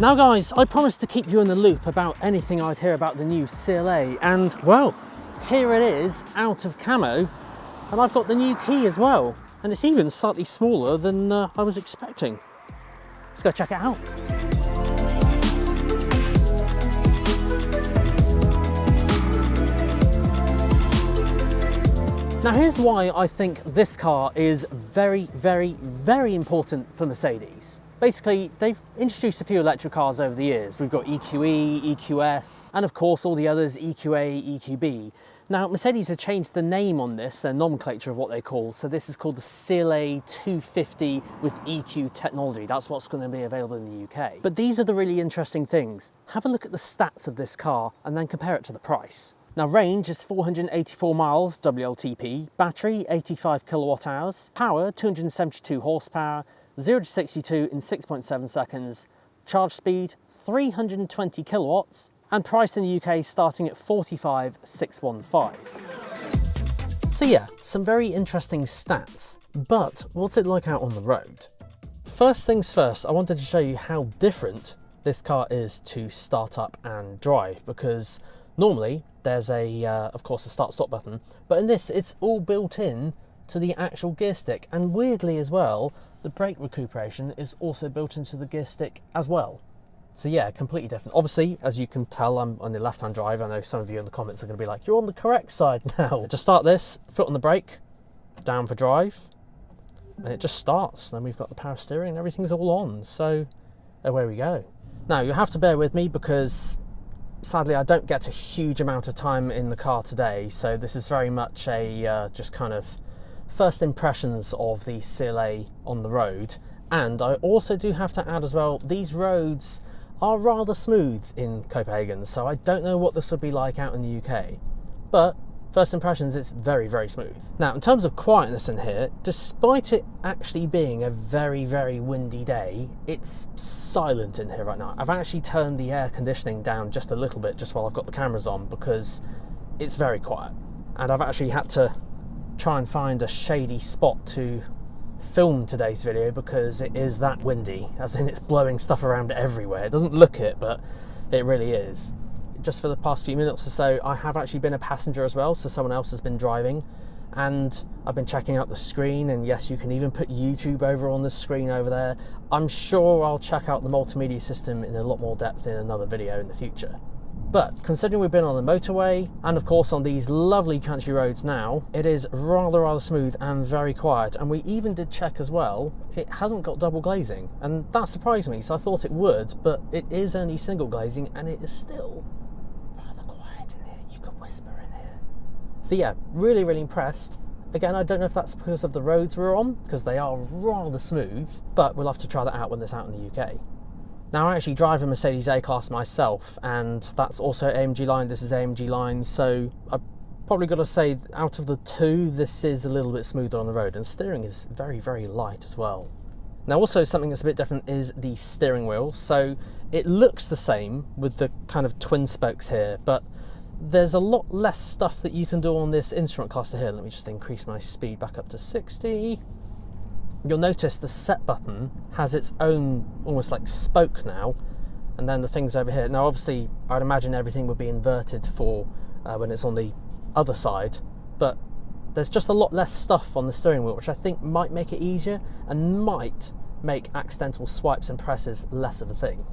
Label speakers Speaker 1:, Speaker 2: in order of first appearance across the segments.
Speaker 1: Now guys, I promised to keep you in the loop about anything I'd hear about the new CLA, and well, here it is, out of camo, and I've got the new key as well, and it's even slightly smaller than I was expecting. Let's go check it out. Now here's why I think this car is very, very, very important for Mercedes. Basically, they've introduced a few electric cars over the years. We've got EQE, EQS, and of course all the others, EQA, EQB. Now, Mercedes have changed the name on this, their nomenclature of what they call, so this is called the CLA 250 with EQ technology. That's what's going to be available in the UK. But these are the really interesting things. Have a look at the stats of this car and then compare it to the price. Now, range is 484 miles WLTP, battery 85 kilowatt hours, power 272 horsepower, 0 to 62 in 6.7 seconds, charge speed 320 kilowatts, and price in the UK starting at 45,615. So yeah, some very interesting stats, but what's it like out on the road? First things first, I wanted to show you how different this car is to start up and drive, because normally there's of course a start-stop button, but in this it's all built in to the actual gear stick, and weirdly as well, the brake recuperation is also built into the gear stick as well. So yeah, completely different. Obviously, as you can tell, I'm on the left-hand drive. I know some of you in the comments are going to be like, you're on the correct side now. To start this, foot on the brake, down for drive, and it just starts. Then we've got the power steering and everything's all on. So away we go. Now, you have to bear with me because sadly I don't get a huge amount of time in the car today. So this is very much a just kind of first impressions of the CLA on the road. And I also do have to add as well, these roads are rather smooth in Copenhagen, so I don't know what this would be like out in the UK, but first impressions, it's very, very smooth. Now, in terms of quietness in here, despite it actually being a very, very windy day, it's silent in here right now. I've actually turned the air conditioning down just a little bit just while I've got the cameras on, because it's very quiet. And I've actually had to try and find a shady spot to film today's video because it is that windy, as in it's blowing stuff around everywhere. It doesn't look it, but it really is. Just for the past few minutes or so, I have actually been a passenger as well, so someone else has been driving, and I've been checking out the screen, and yes, you can even put YouTube over on the screen over there. I'm sure I'll check out the multimedia system in a lot more depth in another video in the future. But considering we've been on the motorway and of course on these lovely country roads now, it is rather smooth and very quiet. And we even did check as well, it hasn't got double glazing, and that surprised me. So I thought it would, but it is only single glazing, and it is still rather quiet in here. You could whisper in here. So yeah, really, really impressed. Again, I don't know if that's because of the roads we're on, because they are rather smooth, but we'll have to try that out when it's out in the UK. Now, I actually drive a Mercedes A-Class myself, and that's also AMG line, this is AMG line, so I've probably got to say, out of the two, this is a little bit smoother on the road, and steering is very, very light as well. Now, also something that's a bit different is the steering wheel. So it looks the same with the kind of twin spokes here, but there's a lot less stuff that you can do on this instrument cluster here. Let me just increase my speed back up to 60. You'll notice the set button has its own almost like spoke now, and then the things over here. Now obviously I'd imagine everything would be inverted for when it's on the other side, but there's just a lot less stuff on the steering wheel, which I think might make it easier and might make accidental swipes and presses less of a thing.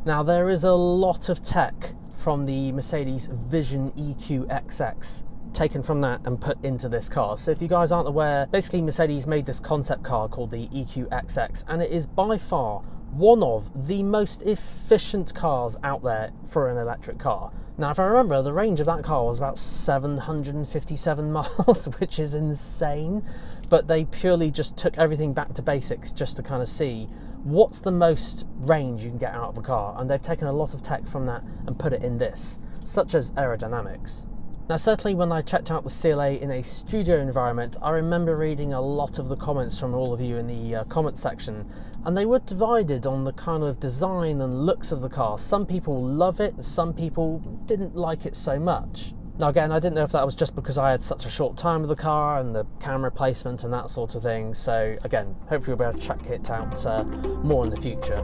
Speaker 1: Now, there is a lot of tech from the Mercedes Vision EQ XX taken from that and put into this car. So if you guys aren't aware, basically Mercedes made this concept car called the EQ XX, and it is by far one of the most efficient cars out there for an electric car. Now, if I remember, the range of that car was about 757 miles, which is insane, but they purely just took everything back to basics just to kind of see what's the most range you can get out of a car, and they've taken a lot of tech from that and put it in this, such as aerodynamics. Now, certainly when I checked out the CLA in a studio environment, I remember reading a lot of the comments from all of you in the comment section, and they were divided on the kind of design and looks of the car. Some people love it, some people didn't like it so much. Now again, I didn't know if that was just because I had such a short time with the car and the camera placement and that sort of thing, so again, hopefully we'll be able to check it out more in the future.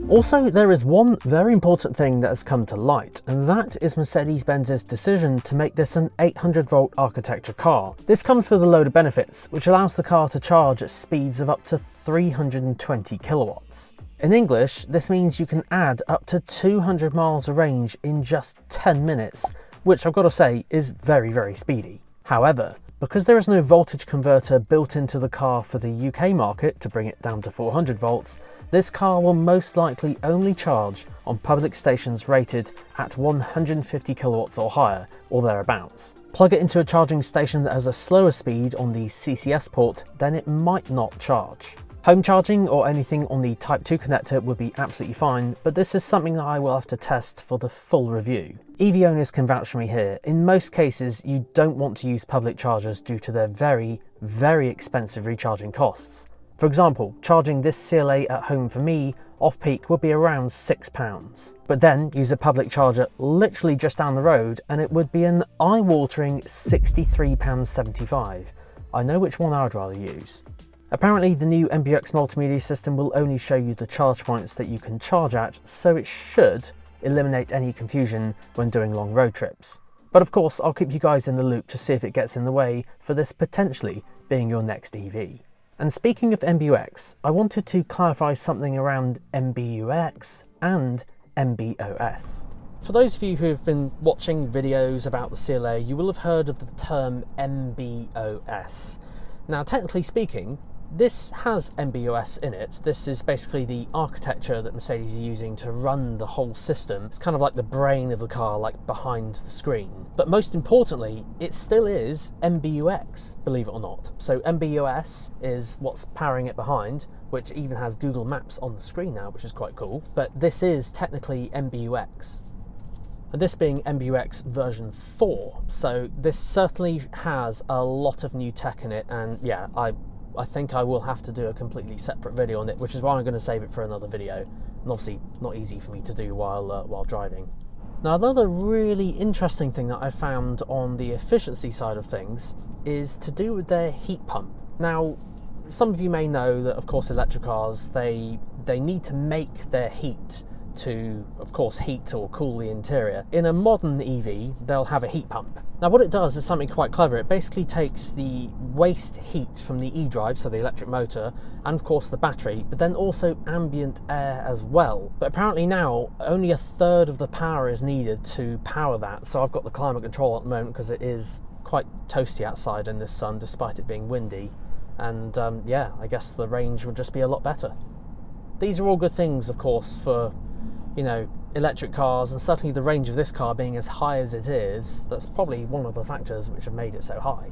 Speaker 1: Also, there is one very important thing that has come to light, and that is Mercedes-Benz's decision to make this an 800-volt architecture car. This comes with a load of benefits, which allows the car to charge at speeds of up to 320 kilowatts. In English, this means you can add up to 200 miles of range in just 10 minutes, which I've got to say is very, very speedy. However, because there is no voltage converter built into the car for the UK market to bring it down to 400 volts, this car will most likely only charge on public stations rated at 150 kilowatts or higher, or thereabouts. Plug it into a charging station that has a slower speed on the CCS port, then it might not charge. Home charging or anything on the Type 2 connector would be absolutely fine, but this is something that I will have to test for the full review. EV owners can vouch for me here. In most cases, you don't want to use public chargers due to their very, very expensive recharging costs. For example, charging this CLA at home for me off-peak would be around £6. But then use a public charger literally just down the road and it would be an eye-watering £63.75. I know which one I'd rather use. Apparently the new MBUX multimedia system will only show you the charge points that you can charge at, so it should eliminate any confusion when doing long road trips. But of course I'll keep you guys in the loop to see if it gets in the way for this potentially being your next EV. And speaking of MBUX, I wanted to clarify something around MBUX and MBOS. For those of you who have been watching videos about the CLA, you will have heard of the term MBOS. Now technically speaking, this has MBOS in it. This is basically the architecture that Mercedes are using to run the whole system. It's kind of like the brain of the car, like behind the screen. But most importantly, it still is MBUX, believe it or not. So MBOS is what's powering it behind, which even has Google Maps on the screen now, which is quite cool. But this is technically MBUX. And this being MBUX version 4. So this certainly has a lot of new tech in it, and yeah, I think I will have to do a completely separate video on it, which is why I'm going to save it for another video. And obviously not easy for me to do while driving. Now another really interesting thing that I found on the efficiency side of things is to do with their heat pump. Now some of you may know that of course electric cars, they need to make their heat to, of course, heat or cool the interior. In a modern EV, they'll have a heat pump. Now what it does is something quite clever. It basically takes the waste heat from the e-drive, so the electric motor, and of course the battery, but then also ambient air as well. But apparently now, only a third of the power is needed to power that. So I've got the climate control at the moment because it is quite toasty outside in this sun, despite it being windy. And yeah, I guess the range would just be a lot better. These are all good things, of course, for electric cars, and certainly the range of this car being as high as it is, that's probably one of the factors which have made it so high.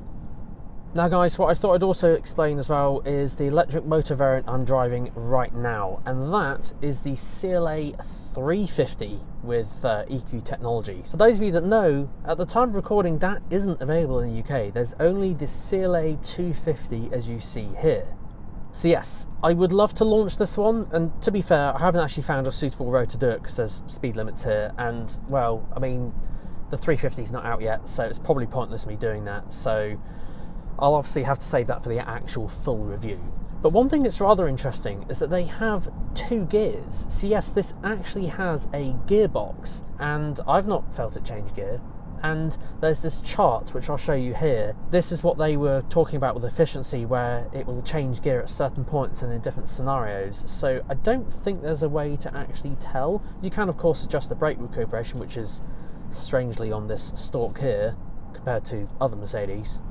Speaker 1: Now guys, what I thought I'd also explain as well is the electric motor variant I'm driving right now, and that is the CLA 350 with EQ technology. So those of you that know, at the time of recording that isn't available in the UK, there's only the CLA 250 as you see here. So yes, I would love to launch this one, and to be fair, I haven't actually found a suitable road to do it because there's speed limits here, and well, I mean, the 350 is not out yet, so it's probably pointless me doing that, so I'll obviously have to save that for the actual full review. But one thing that's rather interesting is that they have 2 gears. So yes, this actually has a gearbox, and I've not felt it change gear. And there's this chart which I'll show you here. This is what they were talking about with efficiency, where it will change gear at certain points and in different scenarios. So I don't think there's a way to actually tell. You can of course adjust the brake recuperation, which is strangely on this stalk here compared to other Mercedes.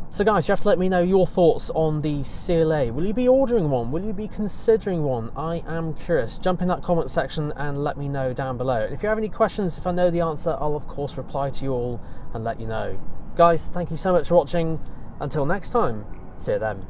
Speaker 1: So guys, you have to let me know your thoughts on the CLA. Will you be ordering one? Will you be considering one? I am curious. Jump in that comment section and let me know down below. And if you have any questions, if I know the answer, I'll of course reply to you all and let you know. Guys, thank you so much for watching. Until next time, see you then.